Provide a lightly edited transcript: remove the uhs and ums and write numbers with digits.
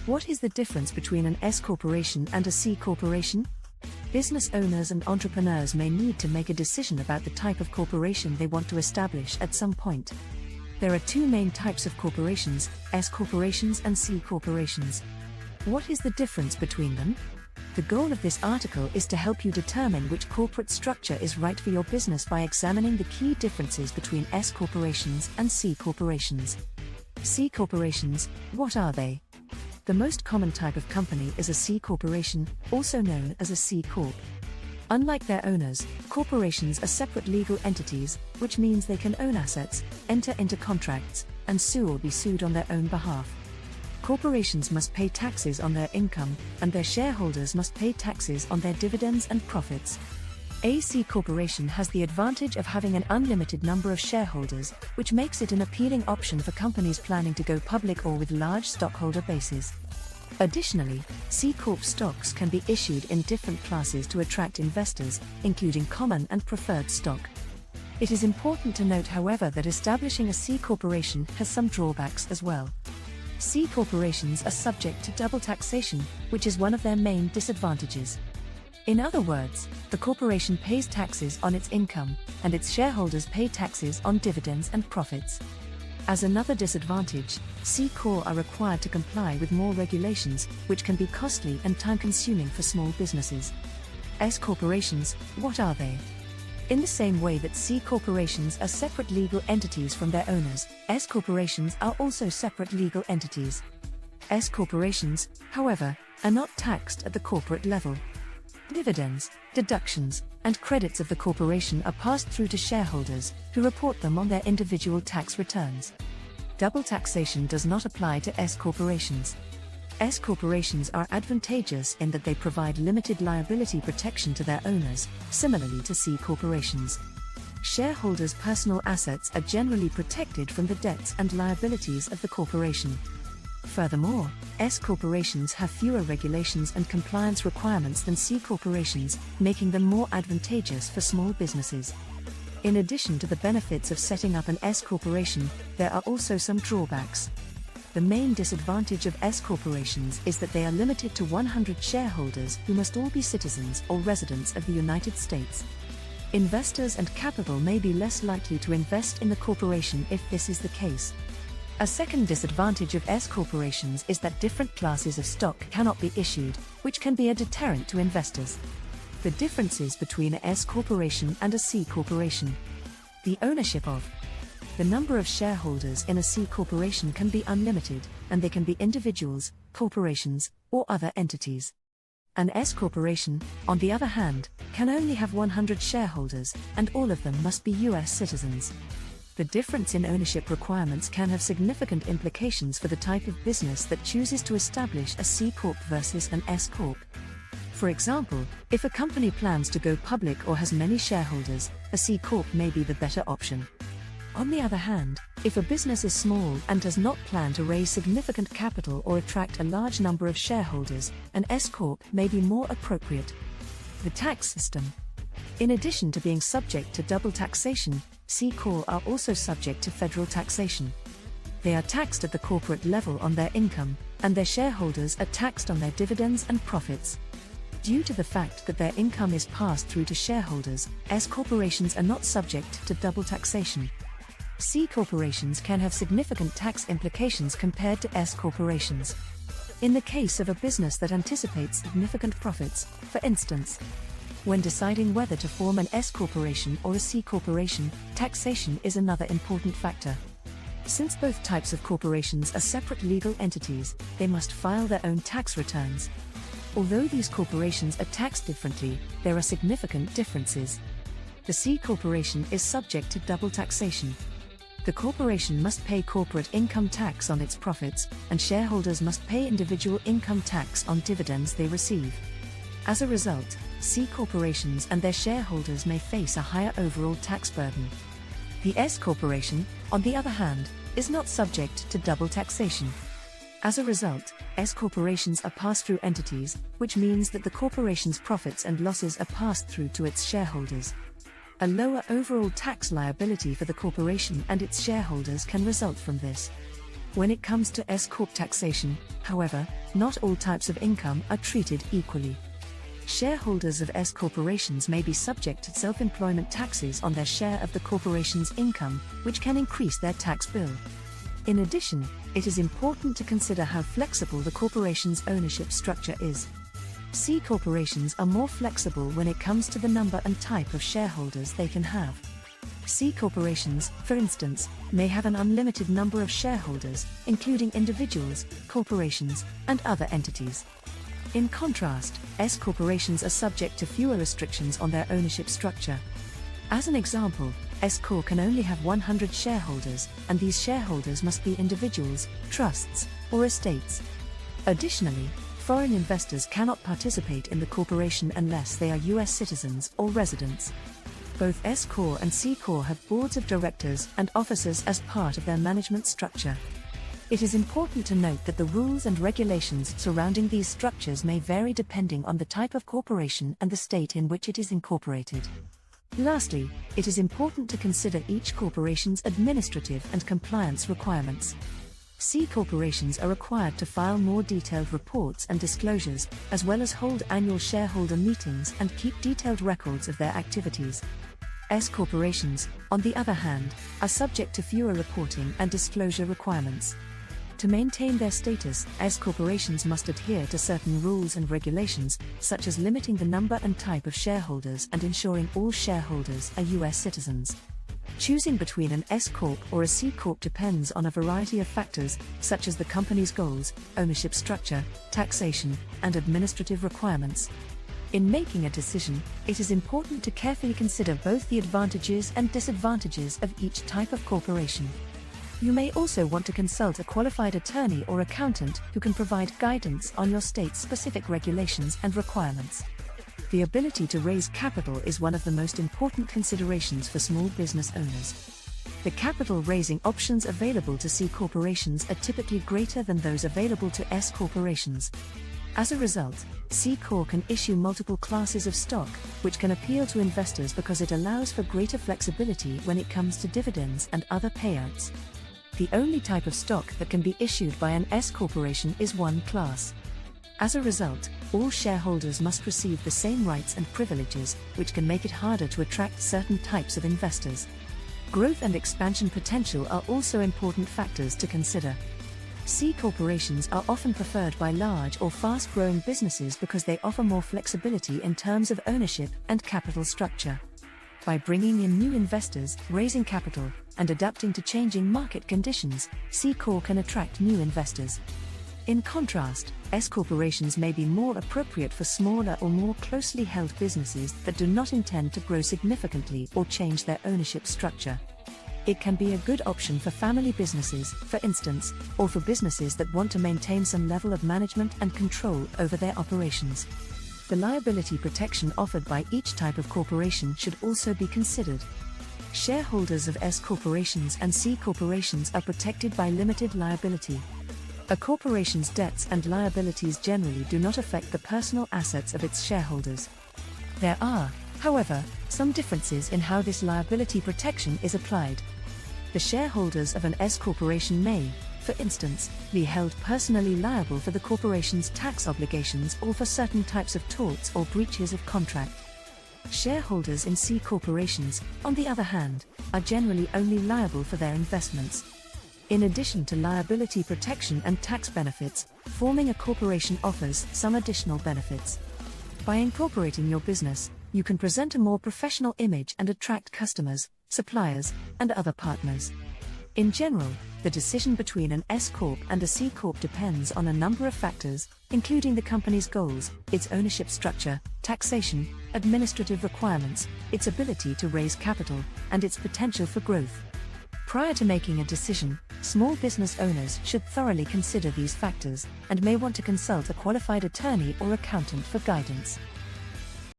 What is the difference between an S-corporation and a C-corporation? Business owners and entrepreneurs may need to make a decision about the type of corporation they want to establish at some point. There are two main types of corporations, S-corporations and C-corporations. What is the difference between them? The goal of this article is to help you determine which corporate structure is right for your business by examining the key differences between S-corporations and C-corporations. C-corporations, what are they? The most common type of company is a C-corporation, also known as a c-corp. Unlike their owners, corporations are separate legal entities, which means they can own assets, enter into contracts, and sue or be sued on their own behalf. Corporations must pay taxes on their income, and their shareholders must pay taxes on their dividends and profits. A C-corporation has the advantage of having an unlimited number of shareholders, which makes it an appealing option for companies planning to go public or with large stockholder bases. Additionally, C-corp stocks can be issued in different classes to attract investors, including common and preferred stock. It is important to note, however, that establishing a C-corporation has some drawbacks as well. C-corporations are subject to double taxation, which is one of their main disadvantages. In other words, the corporation pays taxes on its income, and its shareholders pay taxes on dividends and profits. As another disadvantage, C-corp are required to comply with more regulations, which can be costly and time-consuming for small businesses. S-corporations, what are they? In the same way that C-corporations are separate legal entities from their owners, S-corporations are also separate legal entities. S-corporations, however, are not taxed at the corporate level. Dividends, deductions, and credits of the corporation are passed through to shareholders, who report them on their individual tax returns. Double taxation does not apply to S-corporations. S-corporations are advantageous in that they provide limited liability protection to their owners, similarly to C-corporations. Shareholders' personal assets are generally protected from the debts and liabilities of the corporation. Furthermore, S-corporations have fewer regulations and compliance requirements than C-corporations, making them more advantageous for small businesses. In addition to the benefits of setting up an S-corporation, there are also some drawbacks. The main disadvantage of S-corporations is that they are limited to 100 shareholders who must all be citizens or residents of the United States. Investors and capital may be less likely to invest in the corporation if this is the case. A second disadvantage of S-corporations is that different classes of stock cannot be issued, which can be a deterrent to investors. The differences between a S-corporation and a C-corporation. The ownership of. The number of shareholders in a C-corporation can be unlimited, and they can be individuals, corporations, or other entities. An S-corporation, on the other hand, can only have 100 shareholders, and all of them must be US citizens. The difference in ownership requirements can have significant implications for the type of business that chooses to establish a C-corp versus an S-corp. For example, if a company plans to go public or has many shareholders, a C-corp may be the better option. On the other hand, if a business is small and does not plan to raise significant capital or attract a large number of shareholders, an S-corp may be more appropriate. The tax system. In addition to being subject to double taxation, C-corp are also subject to federal taxation. They are taxed at the corporate level on their income, and their shareholders are taxed on their dividends and profits. Due to the fact that their income is passed through to shareholders, S-corporations are not subject to double taxation. C-corporations can have significant tax implications compared to S-corporations. In the case of a business that anticipates significant profits, for instance, when deciding whether to form an S-corporation or a C-corporation, taxation is another important factor. Since both types of corporations are separate legal entities, they must file their own tax returns. Although these corporations are taxed differently, there are significant differences. The C-corporation is subject to double taxation. The corporation must pay corporate income tax on its profits, and shareholders must pay individual income tax on dividends they receive. As a result, C-corporations and their shareholders may face a higher overall tax burden. The S-corporation, on the other hand, is not subject to double taxation. As a result, S-corporations are pass-through entities, which means that the corporation's profits and losses are passed through to its shareholders. A lower overall tax liability for the corporation and its shareholders can result from this. When it comes to s-corp taxation, however, not all types of income are treated equally. Shareholders of s-corporations may be subject to self-employment taxes on their share of the corporation's income, which can increase their tax bill. In addition, it is important to consider how flexible the corporation's ownership structure is. C-corporations are more flexible when it comes to the number and type of shareholders they can have. C-corporations, for instance, may have an unlimited number of shareholders, including individuals, corporations, and other entities. In contrast, s-corporations are subject to fewer restrictions on their ownership structure. As an example, s-corp can only have 100 shareholders, and these shareholders must be individuals, trusts, or estates. Additionally, foreign investors cannot participate in the corporation unless they are US citizens or residents. Both s-corp and c-corp have boards of directors and officers as part of their management structure. It is important to note that the rules and regulations surrounding these structures may vary depending on the type of corporation and the state in which it is incorporated. Lastly, it is important to consider each corporation's administrative and compliance requirements. C-corporations are required to file more detailed reports and disclosures, as well as hold annual shareholder meetings and keep detailed records of their activities. S-corporations, on the other hand, are subject to fewer reporting and disclosure requirements. To maintain their status, S-corporations must adhere to certain rules and regulations, such as limiting the number and type of shareholders and ensuring all shareholders are US citizens. Choosing between an S-corp or a C-corp depends on a variety of factors, such as the company's goals, ownership structure, taxation, and administrative requirements. In making a decision, it is important to carefully consider both the advantages and disadvantages of each type of corporation. You may also want to consult a qualified attorney or accountant who can provide guidance on your state's specific regulations and requirements. The ability to raise capital is one of the most important considerations for small business owners. The capital raising options available to C-corporations are typically greater than those available to S-corporations. As a result, C-corp can issue multiple classes of stock, which can appeal to investors because it allows for greater flexibility when it comes to dividends and other payouts. The only type of stock that can be issued by an S-corporation is one class. As a result, all shareholders must receive the same rights and privileges, which can make it harder to attract certain types of investors. Growth and expansion potential are also important factors to consider. C-corporations are often preferred by large or fast-growing businesses because they offer more flexibility in terms of ownership and capital structure. By bringing in new investors, raising capital, and adapting to changing market conditions, C-corp can attract new investors. In contrast, S-corporations may be more appropriate for smaller or more closely held businesses that do not intend to grow significantly or change their ownership structure. It can be a good option for family businesses, for instance, or for businesses that want to maintain some level of management and control over their operations. The liability protection offered by each type of corporation should also be considered. Shareholders of S-corporations and C-corporations are protected by limited liability. A corporation's debts and liabilities generally do not affect the personal assets of its shareholders. There are, however, some differences in how this liability protection is applied. The shareholders of an S-corporation may, for instance, be held personally liable for the corporation's tax obligations or for certain types of torts or breaches of contract. Shareholders in C-corporations, on the other hand, are generally only liable for their investments. In addition to liability protection and tax benefits, forming a corporation offers some additional benefits. By incorporating your business, you can present a more professional image and attract customers, suppliers, and other partners. In general, the decision between an S-corp and a C-corp depends on a number of factors, including the company's goals, its ownership structure, taxation, administrative requirements, its ability to raise capital, and its potential for growth. Prior to making a decision, small business owners should thoroughly consider these factors, and may want to consult a qualified attorney or accountant for guidance.